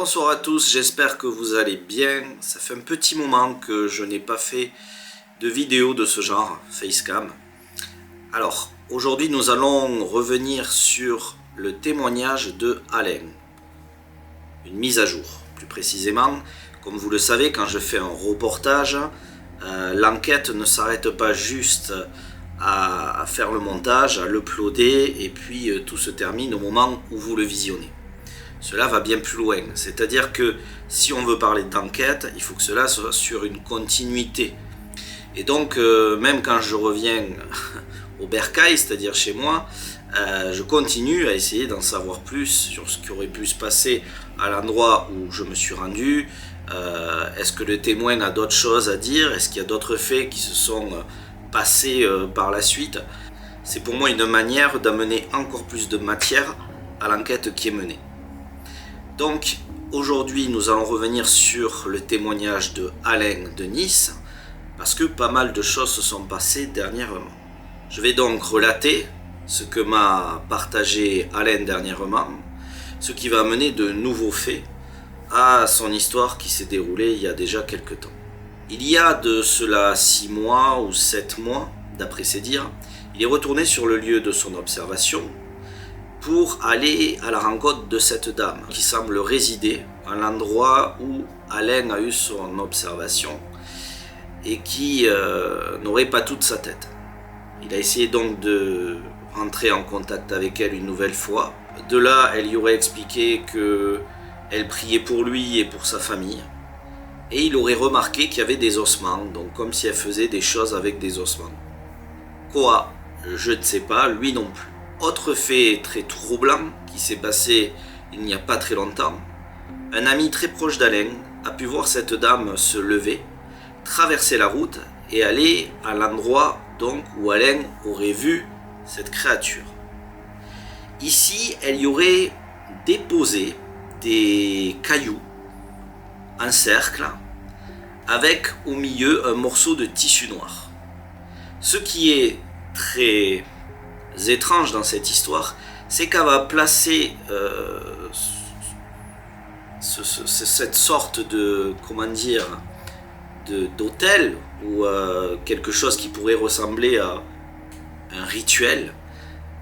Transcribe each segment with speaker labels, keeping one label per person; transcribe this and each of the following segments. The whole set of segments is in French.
Speaker 1: Bonsoir à tous, j'espère que vous allez bien. Ça fait un petit moment que je n'ai pas fait de vidéo de ce genre, facecam. Alors, aujourd'hui nous allons revenir sur le témoignage de Alain. Une mise à jour, plus précisément. Comme vous le savez, quand je fais un reportage, l'enquête ne s'arrête pas juste à faire le montage, à l'uploader, et puis tout se termine au moment où vous le visionnez. Cela va bien plus loin, c'est-à-dire que si on veut parler d'enquête, il faut que cela soit sur une continuité. Et donc, même quand je reviens au bercail, c'est-à-dire chez moi, je continue à essayer d'en savoir plus sur ce qui aurait pu se passer à l'endroit où je me suis rendu. Est-ce que le témoin a d'autres choses à dire? Est-ce qu'il y a d'autres faits qui se sont passés par la suite? C'est pour moi une manière d'amener encore plus de matière à l'enquête qui est menée. Donc aujourd'hui nous allons revenir sur le témoignage de Alain de Nice parce que pas mal de choses se sont passées dernièrement. Je vais donc relater ce que m'a partagé Alain dernièrement, ce qui va amener de nouveaux faits à son histoire qui s'est déroulée il y a déjà quelques temps. Il y a de cela 6 mois ou 7 mois, d'après ses dires, il est retourné sur le lieu de son observation pour aller à la rencontre de cette dame qui semble résider à l'endroit où Alain a eu son observation et qui n'aurait pas toute sa tête. Il a essayé donc de rentrer en contact avec elle une nouvelle fois. De là, elle lui aurait expliqué qu'elle priait pour lui et pour sa famille. Et il aurait remarqué qu'il y avait des ossements, donc comme si elle faisait des choses avec des ossements. Quoi? Je ne sais pas, lui non plus. Autre fait très troublant qui s'est passé il n'y a pas très longtemps, un ami très proche d'Alain a pu voir cette dame se lever, traverser la route et aller à l'endroit donc où Alain aurait vu cette créature. Ici, elle y aurait déposé des cailloux en cercle avec au milieu un morceau de tissu noir. Ce qui est très étrange dans cette histoire, c'est qu'elle va placer cette sorte de, d'hôtel ou quelque chose qui pourrait ressembler à un rituel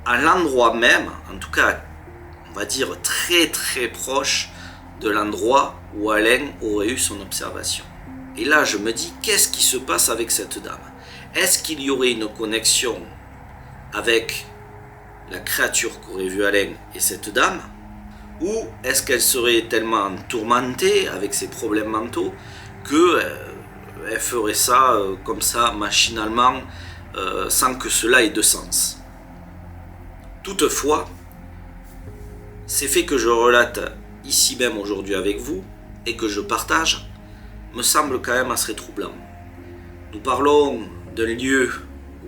Speaker 1: à l'endroit même, en tout cas on va dire très très proche de l'endroit où Alain aurait eu son observation. Et là je me dis, qu'est-ce qui se passe avec cette dame? Est-ce qu'il y aurait une connexion avec la créature qu'aurait vu Alain et cette dame, ou est-ce qu'elle serait tellement tourmentée avec ses problèmes mentaux qu'elle ferait ça comme ça machinalement sans que cela ait de sens? Toutefois, ces faits que je relate ici même aujourd'hui avec vous et que je partage me semblent quand même assez troublants. Nous parlons d'un lieu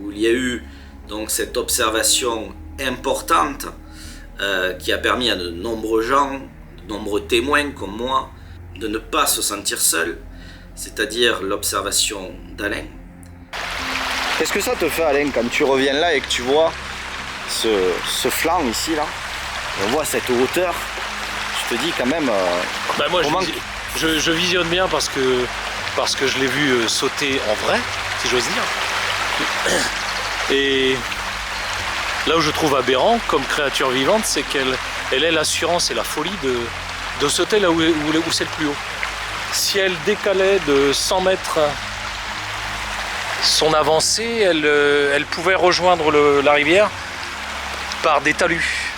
Speaker 1: où il y a eu donc cette observation importante qui a permis à de nombreux gens, de nombreux témoins comme moi, de ne pas se sentir seuls, c'est-à-dire l'observation d'Alain.
Speaker 2: Qu'est-ce que ça te fait, Alain, quand tu reviens là et que tu vois ce flanc ici, là, on voit cette hauteur, je te dis quand même...
Speaker 3: moi je visionne bien parce que je l'ai vu sauter en vrai, si j'ose dire. Et là où je trouve aberrant comme créature vivante, c'est qu'elle ait l'assurance et la folie de sauter là où c'est le plus haut. Si elle décalait de 100 mètres son avancée, elle pouvait rejoindre la rivière par des talus.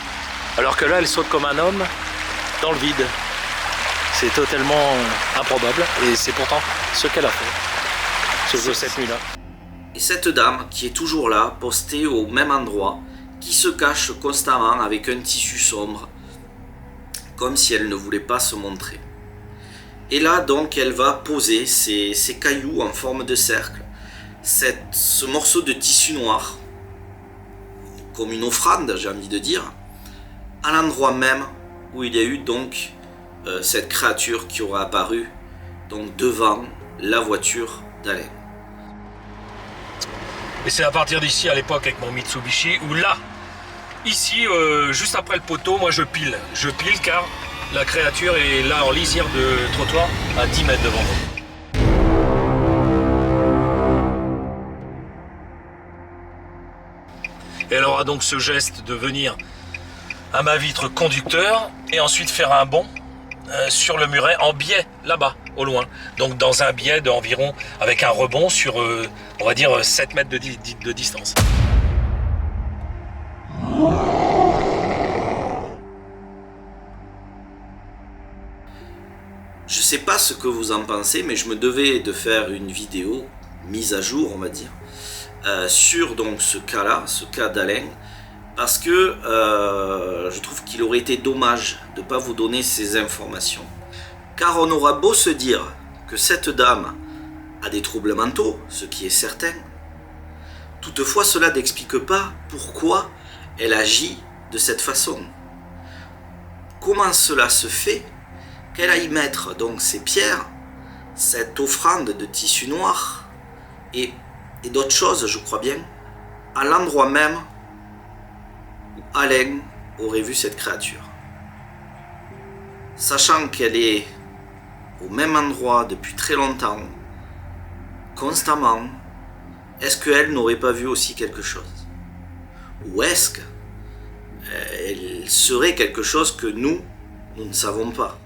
Speaker 3: Alors que là, elle saute comme un homme dans le vide. C'est totalement improbable et c'est pourtant ce qu'elle a fait cette nuit-là.
Speaker 1: Et cette dame qui est toujours là, postée au même endroit, qui se cache constamment avec un tissu sombre, comme si elle ne voulait pas se montrer. Et là donc elle va poser ces cailloux en forme de cercle, ce morceau de tissu noir, comme une offrande j'ai envie de dire, à l'endroit même où il y a eu donc cette créature qui aura apparu donc devant la voiture d'Alain.
Speaker 3: Et c'est à partir d'ici, à l'époque, avec mon Mitsubishi, où là, ici, juste après le poteau, moi je pile. Je pile car La créature est là en lisière de trottoir à 10 mètres devant nous. Et elle aura donc ce geste de venir à ma vitre conducteur et ensuite faire un bond sur le muret en biais là-bas, au loin. Donc dans un biais d'environ, avec un rebond sur, on va dire, 7 mètres de distance.
Speaker 1: Je sais pas ce que vous en pensez, mais je me devais de faire une vidéo mise à jour, on va dire, sur donc ce cas-là, ce cas d'Alain, parce que je trouve qu'il aurait été dommage de ne pas vous donner ces informations. Car on aura beau se dire que cette dame a des troubles mentaux, ce qui est certain, toutefois cela n'explique pas pourquoi elle agit de cette façon. Comment cela se fait qu'elle aille mettre donc ces pierres, cette offrande de tissu noir et d'autres choses, je crois bien, à l'endroit même où Alain aurait vu cette créature. Sachant qu'elle est au même endroit depuis très longtemps, constamment, est-ce qu'elle n'aurait pas vu aussi quelque chose? Ou est-ce qu'elle serait quelque chose que nous ne savons pas?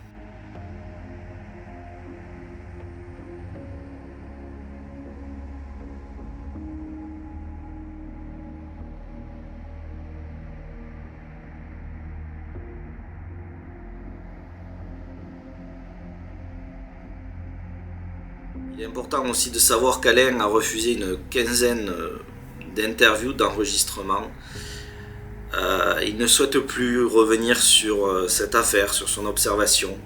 Speaker 1: Il est important aussi de savoir qu'Alain a refusé une quinzaine d'interviews, d'enregistrements. Il ne souhaite plus revenir sur cette affaire, sur son observation.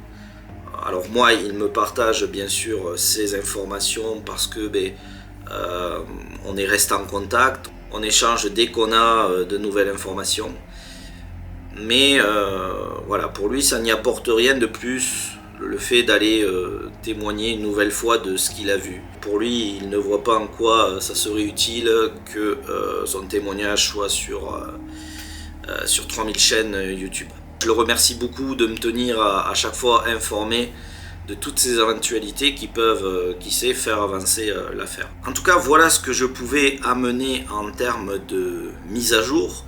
Speaker 1: Alors moi, il me partage bien sûr ces informations parce que on est resté en contact, on échange dès qu'on a de nouvelles informations. Mais voilà, pour lui, ça n'y apporte rien de plus. Le fait d'aller témoigner une nouvelle fois de ce qu'il a vu. Pour lui, il ne voit pas en quoi ça serait utile que son témoignage soit sur 3000 chaînes YouTube. Je le remercie beaucoup de me tenir à chaque fois informé de toutes ces éventualités qui peuvent, qui sait, faire avancer l'affaire. En tout cas, voilà ce que je pouvais amener en termes de mise à jour,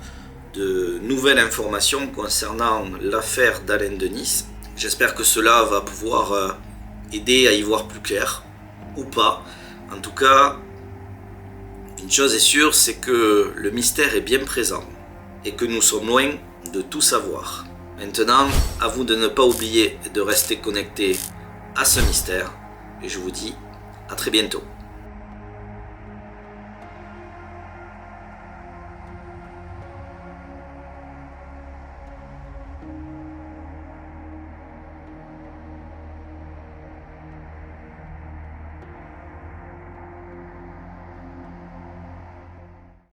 Speaker 1: de nouvelles informations concernant l'affaire d'Alain Denis. J'espère que cela va pouvoir aider à y voir plus clair, ou pas. En tout cas, une chose est sûre, c'est que le mystère est bien présent et que nous sommes loin de tout savoir. Maintenant, à vous de ne pas oublier de rester connecté à ce mystère et je vous dis à très bientôt.